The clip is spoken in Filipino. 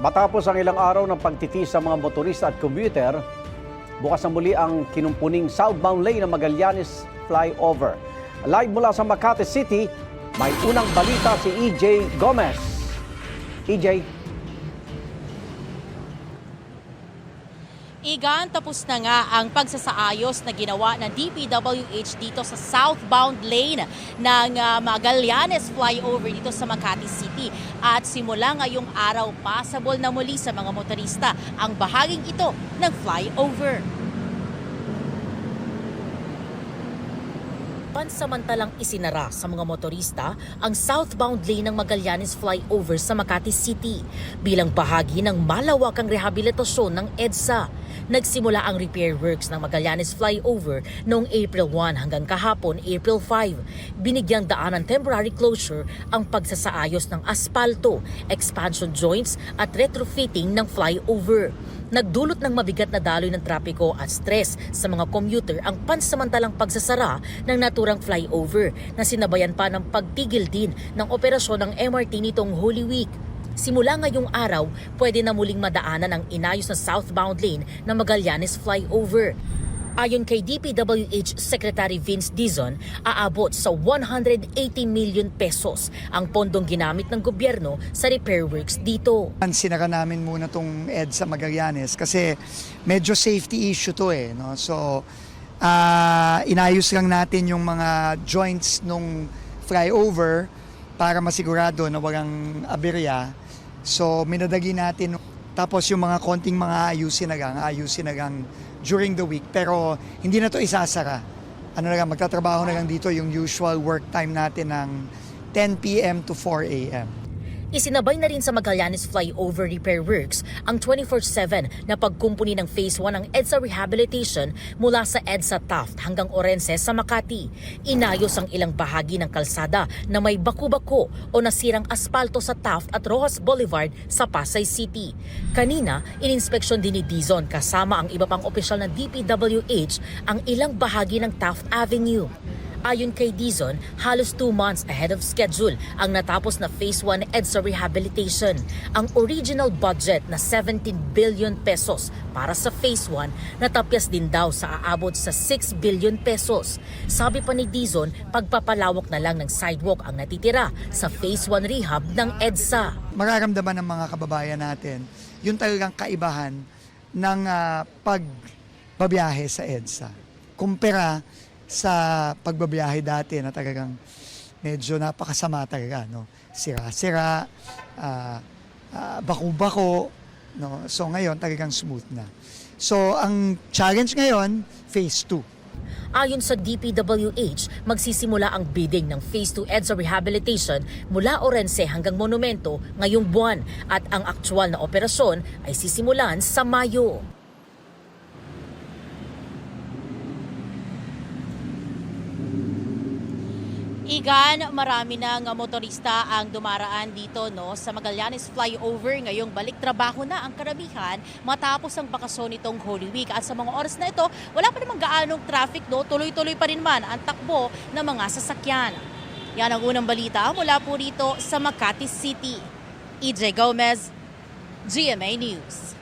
Matapos ang ilang araw ng pagtitis sa mga motorista at commuter, bukas na muli ang kinumpuning southbound lane ng Magallanes Flyover. Live mula sa Makati City, may unang balita si EJ Gomez. EJ. Igan, tapos na nga ang pagsasaayos na ginawa ng DPWH dito sa southbound lane ng Magallanes Flyover dito sa Makati City. At simula ngayong araw, passable na muli sa mga motorista ang bahaging ito ng flyover. Pansamantalang isinara sa mga motorista ang southbound lane ng Magallanes Flyover sa Makati City bilang bahagi ng malawakang rehabilitasyon ng EDSA. Nagsimula ang repair works ng Magallanes Flyover noong April 1 hanggang kahapon April 5. Binigyang daan ng temporary closure ang pagsasaayos ng aspalto, expansion joints at retrofitting ng flyover. Nagdulot ng mabigat na daloy ng trapiko at stress sa mga commuter ang pansamantalang pagsasara ng naturang flyover na sinabayan pa ng pagtigil din ng operasyon ng MRT nitong Holy Week. Simula ngayong araw, pwede na muling madaanan ang inayos na southbound lane ng Magallanes Flyover. Ayon kay DPWH Secretary Vince Dizon, aabot sa 180 million pesos ang pondong ginamit ng gobyerno sa repair works dito. Sinara namin muna tong EDSA Magallanes kasi medyo safety issue to no? So, inayos lang natin yung mga joints nung flyover para masigurado na walang aberya. So, minadagi natin. Tapos yung mga konting mga ayusin na lang during the week. Pero hindi na to isasara. Magtatrabaho na lang dito yung usual work time natin ng 10 p.m. to 4 a.m. Isinabay na rin sa Magallanes Flyover Repair Works ang 24/7 na pagkumpuni ng Phase 1 ng EDSA Rehabilitation mula sa EDSA Taft hanggang Orense sa Makati. Inayos ang ilang bahagi ng kalsada na may baku-bako o nasirang aspalto sa Taft at Rojas Boulevard sa Pasay City. Kanina, ininspeksyon din ni Dizon kasama ang iba pang opisyal ng DPWH ang ilang bahagi ng Taft Avenue. Ayon kay Dizon, halos 2 months ahead of schedule ang natapos na Phase 1 EDSA Rehabilitation. Ang original budget na 17 billion pesos para sa Phase 1 natapyas din daw sa aabot sa 6 billion pesos. Sabi pa ni Dizon, pagpapalawak na lang ng sidewalk ang natitira sa Phase 1 rehab ng EDSA. Mararamdaman ng mga kababayan natin yung talagang kaibahan ng pagbabiyahe sa EDSA. Kumpara sa pagbabiyahe dati na talagang medyo napakasama talaga, no? Sira-sira, baku-bako, no? So ngayon talagang smooth na. So ang challenge ngayon, Phase 2. Ayon sa DPWH, magsisimula ang bidding ng Phase 2 EDSA Rehabilitation mula Orense hanggang Monumento ngayong buwan at ang aktual na operasyon ay sisimulan sa Mayo. Igan, marami ng motorista ang dumaraan dito sa Magallanes Flyover. Ngayong balik trabaho na ang karamihan matapos ang bakasyon nitong Holy Week. At sa mga oras na ito, wala pa namang gaanong traffic, tuloy-tuloy pa rin man ang takbo ng mga sasakyan. Yan ang unang balita mula po rito sa Makati City. EJ Gomez, GMA News.